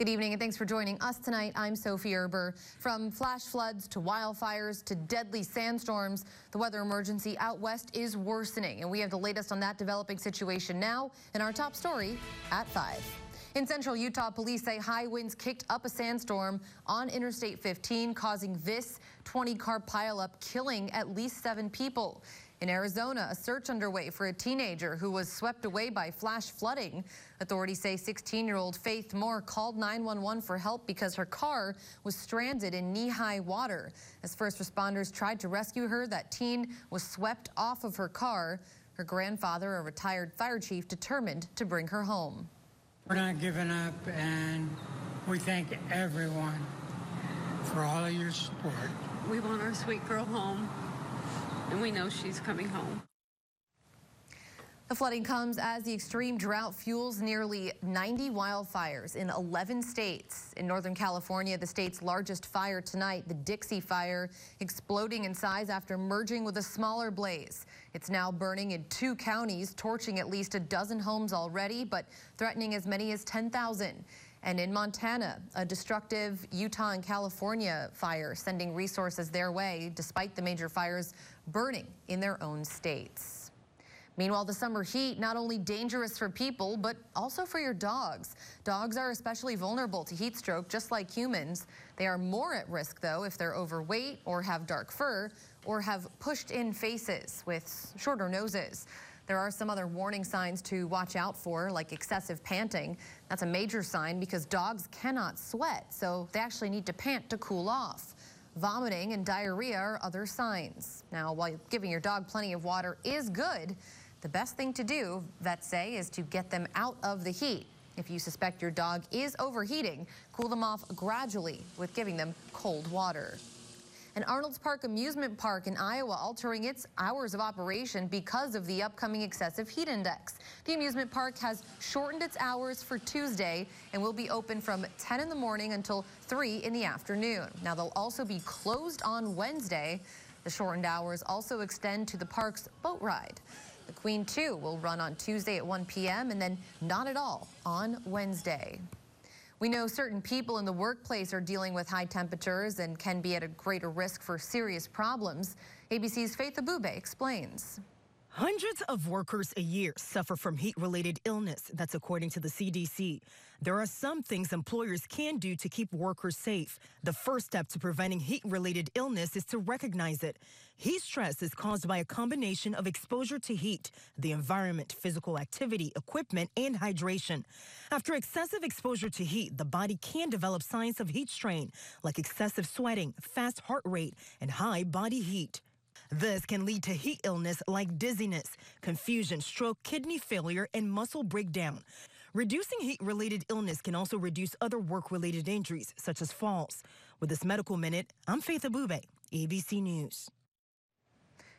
Good evening and thanks for joining us tonight. I'm Sophie Erber. From flash floods to wildfires to deadly sandstorms, the weather emergency out west is worsening, and we have the latest on that developing situation now in our top story at 5. In central Utah, police say high winds kicked up a sandstorm on Interstate 15, causing this 20-car pileup, killing at least 7 people. In Arizona, a search underway for a teenager who was swept away by flash flooding. Authorities say 16-year-old Faith Moore called 911 for help because her car was stranded in knee-high water. As first responders tried to rescue her, that teen was swept off of her car. Her grandfather, a retired fire chief, determined to bring her home. We're not giving up, and we thank everyone for all of your support. We want our sweet girl home, and we know she's coming home. The flooding comes as the extreme drought fuels nearly 90 wildfires in 11 states. In Northern California, the state's largest fire tonight, the Dixie Fire, exploding in size after merging with a smaller blaze. It's now burning in 2 counties, torching at least a dozen homes already, but threatening as many as 10,000. And in Montana, a destructive Utah and California fire sending resources their way despite the major fires burning in their own states. Meanwhile, the summer heat, not only dangerous for people, but also for your dogs. Dogs are especially vulnerable to heat stroke, just like humans. They are more at risk, though, if they're overweight or have dark fur or have pushed-in faces with shorter noses. There are some other warning signs to watch out for, like excessive panting. That's a major sign because dogs cannot sweat, so they actually need to pant to cool off. Vomiting and diarrhea are other signs. Now, while giving your dog plenty of water is good, the best thing to do, vets say, is to get them out of the heat. If you suspect your dog is overheating, cool them off gradually with giving them cold water. An Arnold's Park amusement park in Iowa altering its hours of operation because of the upcoming excessive heat index. The amusement park has shortened its hours for Tuesday and will be open from 10 in the morning until 3 in the afternoon. Now, they'll also be closed on Wednesday. The shortened hours also extend to the park's boat ride. The Queen 2 will run on Tuesday at 1 p.m. and then not at all on Wednesday. We know certain people in the workplace are dealing with high temperatures and can be at a greater risk for serious problems. ABC's Faith Abube explains. Hundreds of workers a year suffer from heat-related illness. That's according to the CDC. There are some things employers can do to keep workers safe. The first step to preventing heat-related illness is to recognize it. Heat stress is caused by a combination of exposure to heat, the environment, physical activity, equipment, and hydration. After excessive exposure to heat, the body can develop signs of heat strain, like excessive sweating, fast heart rate, and high body heat. This can lead to heat illness like dizziness, confusion, stroke, kidney failure, and muscle breakdown. Reducing heat-related illness can also reduce other work-related injuries, such as falls. With this Medical Minute, I'm Faith Abube, ABC News.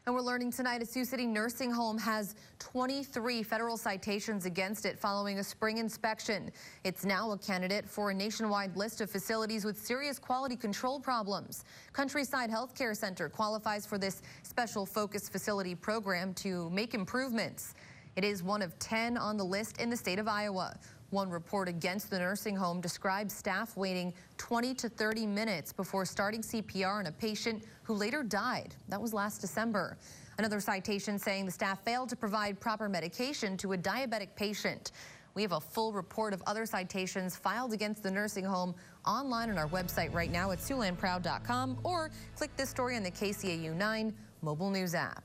And we're learning tonight a Sioux City nursing home has 23 federal citations against it following a spring inspection. It's now a candidate for a nationwide list of facilities with serious quality control problems. Countryside Healthcare Center qualifies for this special focus facility program to make improvements. It is one of 10 on the list in the state of Iowa. One report against the nursing home describes staff waiting 20 to 30 minutes before starting CPR on a patient who later died. That was last December. Another citation saying the staff failed to provide proper medication to a diabetic patient. We have a full report of other citations filed against the nursing home online on our website right now at SiouxlandProud.com, or click this story on the KCAU 9 mobile news app.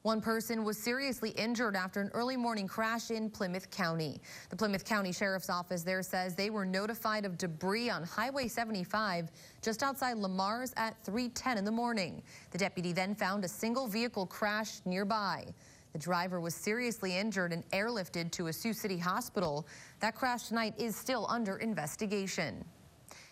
One person was seriously injured after an early morning crash in Plymouth County. The Plymouth County Sheriff's Office there says they were notified of debris on Highway 75 just outside Lamar's at 3:10 in the morning. The deputy then found a single vehicle crash nearby. The driver was seriously injured and airlifted to a Sioux City hospital. That crash tonight is still under investigation.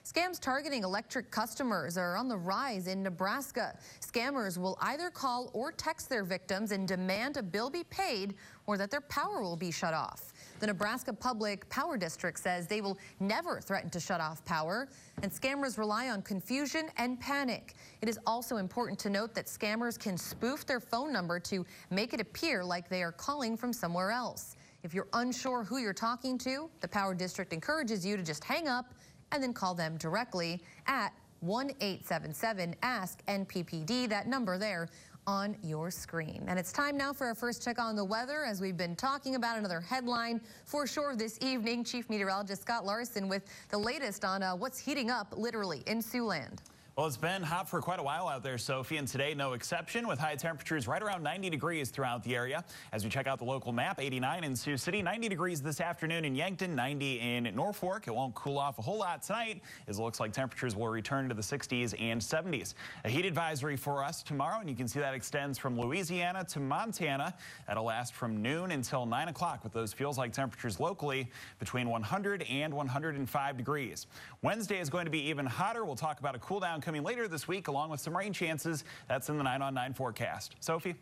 Scams targeting electric customers are on the rise in Nebraska. Scammers will either call or text their victims and demand a bill be paid or that their power will be shut off. The Nebraska Public Power District says they will never threaten to shut off power, and scammers rely on confusion and panic. It is also important to note that scammers can spoof their phone number to make it appear like they are calling from somewhere else. If you're unsure who you're talking to, the Power District encourages you to just hang up and then call them directly at 1-877-ASK-NPPD, that number there on your screen. And it's time now for our first check on the weather, as we've been talking about another headline for sure this evening. Chief Meteorologist Scott Larson with the latest on what's heating up literally in Siouxland. Well, it's been hot for quite a while out there, Sophie, and today no exception, with high temperatures right around 90 degrees throughout the area. As we check out the local map, 89 in Sioux City, 90 degrees this afternoon in Yankton, 90 in Norfolk. It won't cool off a whole lot tonight, as it looks like temperatures will return to the 60s and 70s. A heat advisory for us tomorrow, and you can see that extends from Louisiana to Montana. That'll last from noon until 9 o'clock, with those feels-like temperatures locally between 100 and 105 degrees. Wednesday is going to be even hotter. We'll talk about a cool down coming later this week, along with some rain chances. That's in the 9 on 9 forecast. Sophie?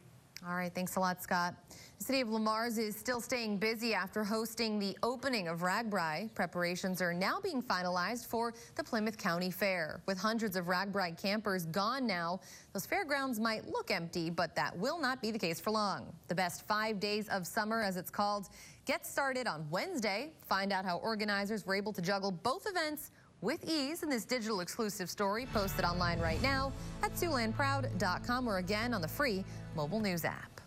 All right, thanks a lot, Scott. The city of Lamar's is still staying busy after hosting the opening of RAGBRAI. Preparations are now being finalized for the Plymouth County Fair. With hundreds of RAGBRAI campers gone now, those fairgrounds might look empty, but that will not be the case for long. The best 5 days of summer, as it's called, gets started on Wednesday. Find out how organizers were able to juggle both events with ease in this digital exclusive story posted online right now at SiouxlandProud.com or again on the free mobile news app.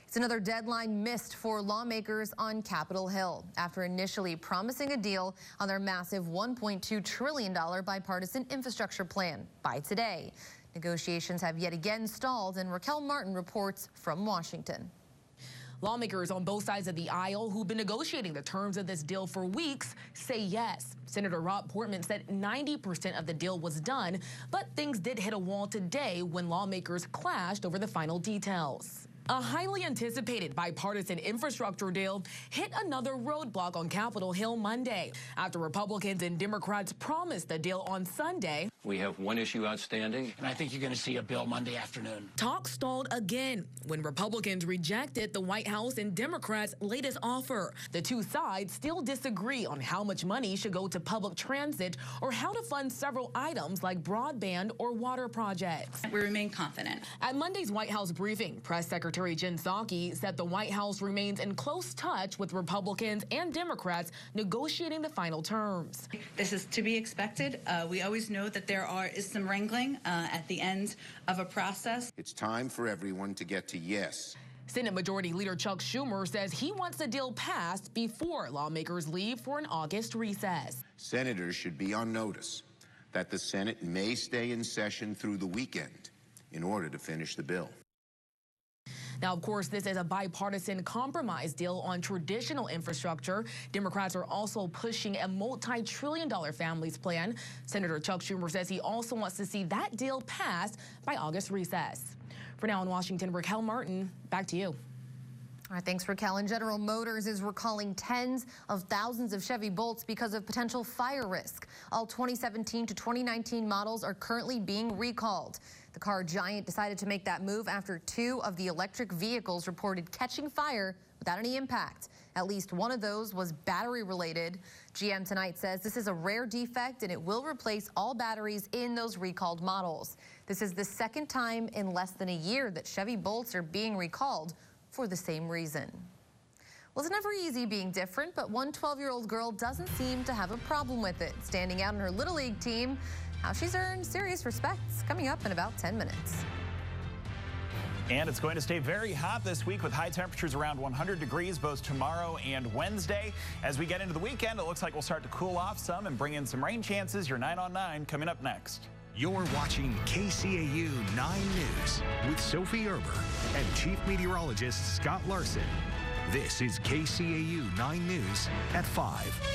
It's another deadline missed for lawmakers on Capitol Hill after initially promising a deal on their massive $1.2 trillion bipartisan infrastructure plan by today. Negotiations have yet again stalled, and Raquel Martin reports from Washington. Lawmakers on both sides of the aisle who've been negotiating the terms of this deal for weeks say yes. Senator Rob Portman said 90% of the deal was done, but things did hit a wall today when lawmakers clashed over the final details. A highly anticipated bipartisan infrastructure deal hit another roadblock on Capitol Hill Monday after Republicans and Democrats promised the deal on Sunday. We have one issue outstanding, and I think you're going to see a bill Monday afternoon. Talk stalled again when Republicans rejected the White House and Democrats' latest offer. The two sides still disagree on how much money should go to public transit or how to fund several items like broadband or water projects. We remain confident. At Monday's White House briefing, Press Secretary Jen Psaki said the White House remains in close touch with Republicans and Democrats negotiating the final terms. This is to be expected. We always know that there is some wrangling at the end of a process. It's time for everyone to get to yes. Senate Majority Leader Chuck Schumer says he wants the deal passed before lawmakers leave for an August recess. Senators should be on notice that the Senate may stay in session through the weekend in order to finish the bill. Now, of course, this is a bipartisan compromise deal on traditional infrastructure. Democrats are also pushing a multi-trillion-dollar families plan. Senator Chuck Schumer says he also wants to see that deal passed by August recess. For now in Washington, Raquel Martin, back to you. All right, thanks, Raquel. And General Motors is recalling tens of thousands of Chevy Bolts because of potential fire risk. All 2017 to 2019 models are currently being recalled. The car giant decided to make that move after 2 of the electric vehicles reported catching fire without any impact. At least one of those was battery related. GM tonight says this is a rare defect and it will replace all batteries in those recalled models. This is the second time in less than a year that Chevy Bolts are being recalled for the same reason. Well, it's never easy being different, but one 12-year-old girl doesn't seem to have a problem with it. Standing out in her Little League team, how she's earned serious respect, coming up in about 10 minutes. And it's going to stay very hot this week with high temperatures around 100 degrees both tomorrow and Wednesday. As we get into the weekend, it looks like we'll start to cool off some and bring in some rain chances. Your 9 on 9 coming up next. You're watching KCAU 9 News with Sophie Erber and Chief Meteorologist Scott Larson. This is KCAU 9 News at 5.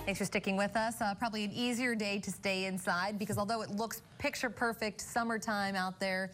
Thanks for sticking with us. Probably an easier day to stay inside because although it looks picture perfect summertime out there,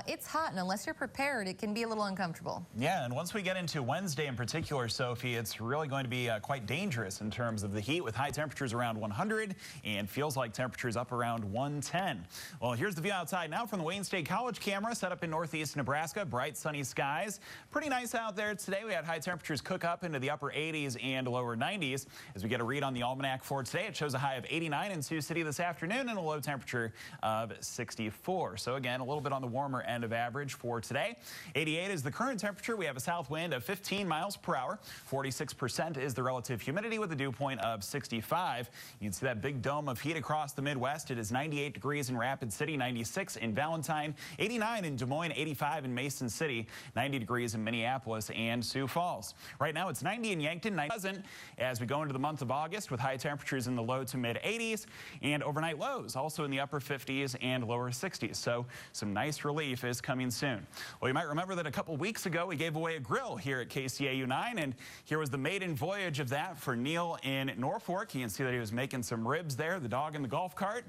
it's hot, and unless you're prepared, it can be a little uncomfortable. Yeah, and once we get into Wednesday in particular, Sophie, it's really going to be quite dangerous in terms of the heat with high temperatures around 100 and feels like temperatures up around 110. Well, here's the view outside now from the Wayne State College camera set up in northeast Nebraska. Bright sunny skies. Pretty nice out there today. We had high temperatures cook up into the upper 80s and lower 90s. As we get a read on the almanac for today, it shows a high of 89 in Sioux City this afternoon and a low temperature of 64. So again, a little bit on the warmer end of average for today. 88 is the current temperature. We have a south wind of 15 miles per hour. 46% is the relative humidity with a dew point of 65. You can see that big dome of heat across the Midwest. It is 98 degrees in Rapid City, 96 in Valentine, 89 in Des Moines, 85 in Mason City, 90 degrees in Minneapolis and Sioux Falls. Right now it's 90 in Yankton, 90 as we go into the month of August with high temperatures in the low to mid 80s and overnight lows also in the upper 50s and lower 60s. So some nice relief is coming soon. Well, you might remember that a couple weeks ago we gave away a grill here at KCAU 9, and here was the maiden voyage of that for Neil in Norfolk. You can see that he was making some ribs there, the dog in the golf cart.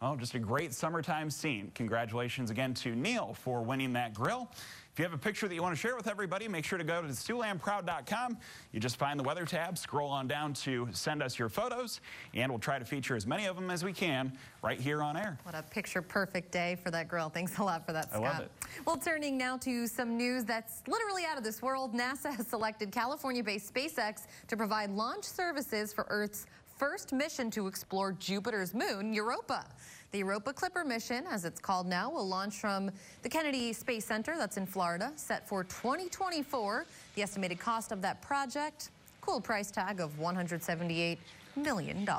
Well, just a great summertime scene. Congratulations again to Neil for winning that grill. If you have a picture that you want to share with everybody, make sure to go to SiouxLandProud.com. You just find the weather tab, scroll on down to send us your photos, and we'll try to feature as many of them as we can right here on air. What a picture-perfect day for that grill. Thanks a lot for that, Scott. I love it. Well, turning now to some news that's literally out of this world. NASA has selected California-based SpaceX to provide launch services for Earth's first mission to explore Jupiter's moon, Europa. The Europa Clipper mission, as it's called now, will launch from the Kennedy Space Center, that's in Florida, set for 2024. The estimated cost of that project, cool price tag of $178 million.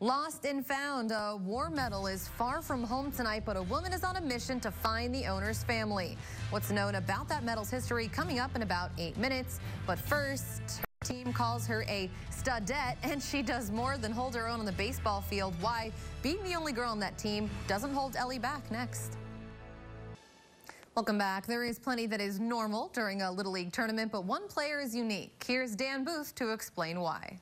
Lost and found, a war medal is far from home tonight, but a woman is on a mission to find the owner's family. What's known about that medal's history coming up in about 8 minutes. But first, her team calls her a studette, and she does more than hold her own on the baseball field. Why being the only girl on that team doesn't hold Ellie back. Next. Welcome back. There is plenty that is normal during a Little League tournament, but one player is unique. Here's Dan Booth to explain why.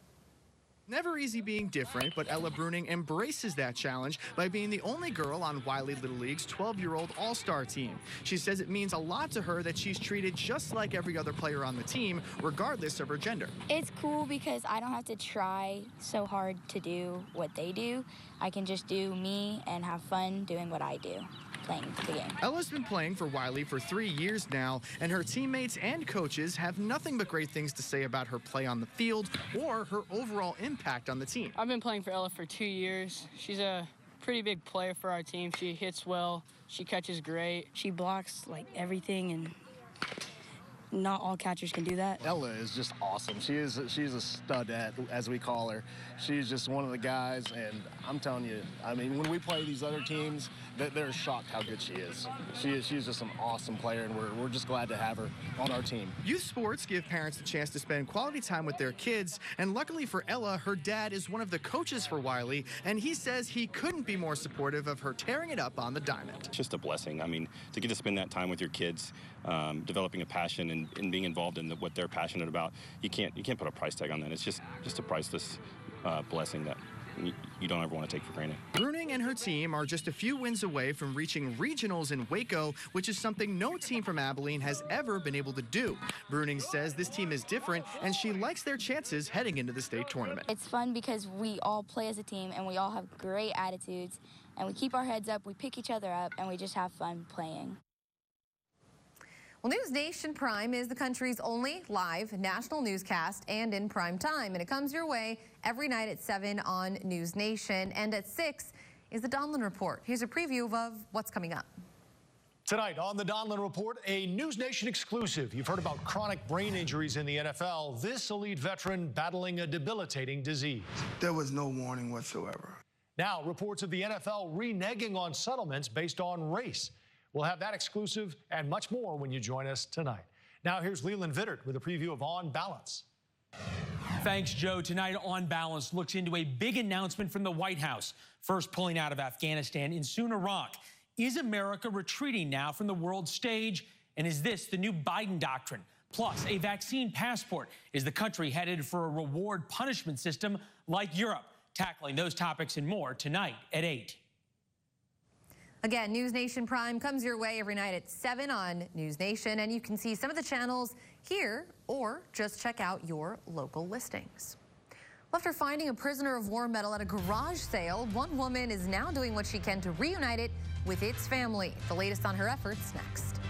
Never easy being different, but Ella Bruning embraces that challenge by being the only girl on Wiley Little League's 12-year-old All-Star team. She says it means a lot to her that she's treated just like every other player on the team, regardless of her gender. It's cool because I don't have to try so hard to do what they do. I can just do me and have fun doing what I do, playing the game. Ella's been playing for Wiley for 3 years now, and her teammates and coaches have nothing but great things to say about her play on the field or her overall impact on the team. I've been playing for Ella for 2 years. She's a pretty big player for our team. She hits well, she catches great. She blocks like everything, and not all catchers can do that. Ella is just awesome. She's a studette, as we call her. She's just one of the guys, and I'm telling you, I mean, when we play these other teams, they're shocked how good she is. She's just an awesome player, and we're just glad to have her on our team. Youth sports give parents a chance to spend quality time with their kids, and luckily for Ella, her dad is one of the coaches for Wiley, and he says he couldn't be more supportive of her tearing it up on the diamond. It's just a blessing. I mean, to get to spend that time with your kids, developing a passion and being involved in what they're passionate about, you can't put a price tag on that. It's just a priceless blessing that you don't ever want to take for granted. Bruning and her team are just a few wins away from reaching regionals in Waco, which is something no team from Abilene has ever been able to do. Bruning says this team is different, and she likes their chances heading into the state tournament. It's fun because we all play as a team, and we all have great attitudes, and we keep our heads up, we pick each other up, and we just have fun playing. Well, News Nation Prime is the country's only live national newscast and in prime time. And it comes your way every night at 7 on News Nation. And at 6 is the Donlin Report. Here's a preview of what's coming up. Tonight on the Donlin Report, a News Nation exclusive. You've heard about chronic brain injuries in the NFL. This elite veteran battling a debilitating disease. There was no warning whatsoever. Now, reports of the NFL reneging on settlements based on race. We'll have that exclusive and much more when you join us tonight. Now here's Leland Vittert with a preview of On Balance. Thanks, Joe. Tonight, On Balance looks into a big announcement from the White House. First pulling out of Afghanistan and soon Iraq. Is America retreating now from the world stage? And is this the new Biden doctrine? Plus, a vaccine passport. Is the country headed for a reward punishment system like Europe? Tackling those topics and more tonight at 8. Again, News Nation Prime comes your way every night at 7 on News Nation, and you can see some of the channels here or just check out your local listings. After finding a prisoner of war medal at a garage sale, one woman is now doing what she can to reunite it with its family. The latest on her efforts next.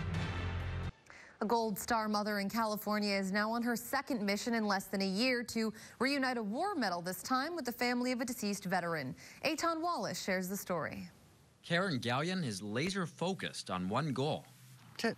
A Gold Star mother in California is now on her second mission in less than a year to reunite a war medal, this time with the family of a deceased veteran. Eitan Wallace shares the story. Karen Galyan is laser focused on one goal.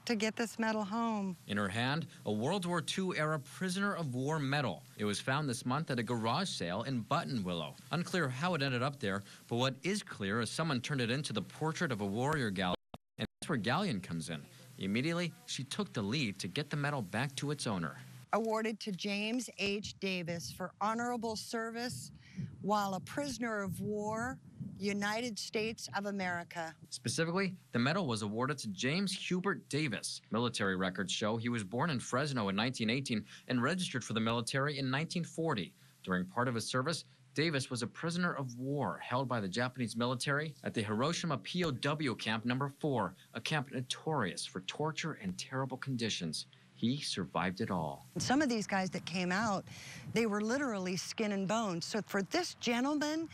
To get this medal home. In her hand, a World War II-era prisoner of war medal. It was found this month at a garage sale in Buttonwillow. Unclear how it ended up there, but what is clear is someone turned it into the portrait of a warrior gallery, and that's where Galyan comes in. Immediately, she took the lead to get the medal back to its owner. Awarded to James H. Davis for honorable service while a prisoner of war, United States of America. Specifically, the medal was awarded to James Hubert Davis. Military records show he was born in Fresno in 1918 and registered for the military in 1940. During part of his service, Davis was a prisoner of war held by the Japanese military at the Hiroshima POW Camp No. 4, a camp notorious for torture and terrible conditions. He survived it all. Some of these guys that came out, they were literally skin and bones. So for this gentleman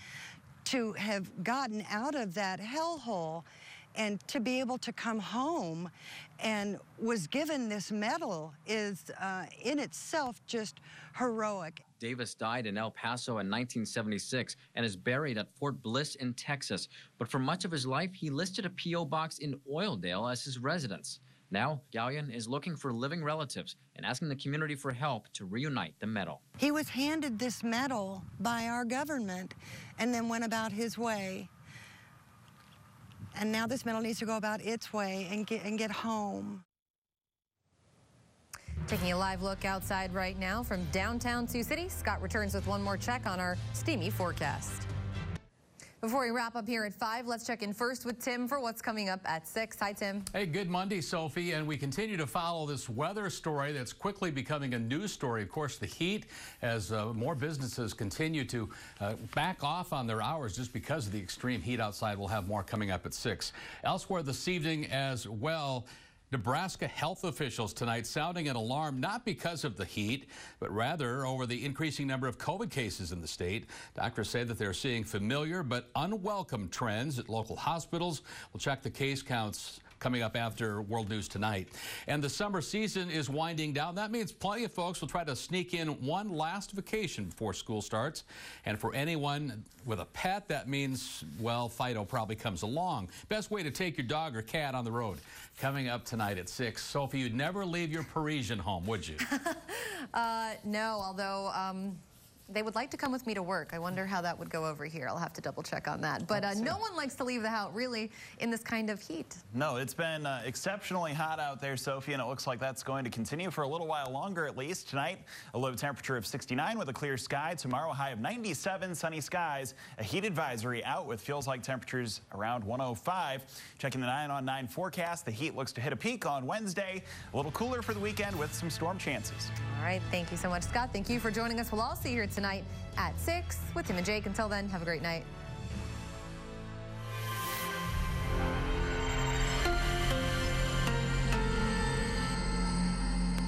to have gotten out of that hellhole and to be able to come home and was given this medal is in itself just heroic. Davis died in El Paso in 1976 and is buried at Fort Bliss in Texas. But for much of his life, he listed a P.O. box in Oildale as his residence. Now, Galyan is looking for living relatives and asking the community for help to reunite the medal. He was handed this medal by our government and then went about his way. And now this medal needs to go about its way and get home. Taking a live look outside right now from downtown Sioux City, Scott returns with one more check on our steamy forecast. Before we wrap up here at 5, let's check in first with Tim for what's coming up at 6. Hi, Tim. Hey, good Monday, Sophie. And we continue to follow this weather story that's quickly becoming a news story. Of course, the heat, as more businesses continue to back off on their hours just because of the extreme heat outside. We'll have more coming up at 6. Elsewhere this evening as well, Nebraska health officials tonight sounding an alarm not because of the heat, but rather over the increasing number of COVID cases in the state. Doctors say that they're seeing familiar but unwelcome trends at local hospitals. We'll check the case counts coming up after World News Tonight. And the summer season is winding down. That means plenty of folks will try to sneak in one last vacation before school starts. And for anyone with a pet, that means, well, Fido probably comes along. Best way to take your dog or cat on the road. Coming up tonight at 6. Sophie, you'd never leave your Parisian home, would you? No, although they would like to come with me to work. I wonder how that would go over here. I'll have to double check on that. But no one likes to leave the house, really, in this kind of heat. No, it's been exceptionally hot out there, Sophie, and it looks like that's going to continue for a little while longer, at least. Tonight, a low temperature of 69 with a clear sky. Tomorrow, a high of 97, sunny skies. A heat advisory out with feels-like temperatures around 105. Checking the 9-on-9 forecast, the heat looks to hit a peak on Wednesday. A little cooler for the weekend with some storm chances. All right, thank you so much, Scott. Thank you for joining us. We'll all see you here tonight at 6 with Tim and Jake. Until then, have a great night.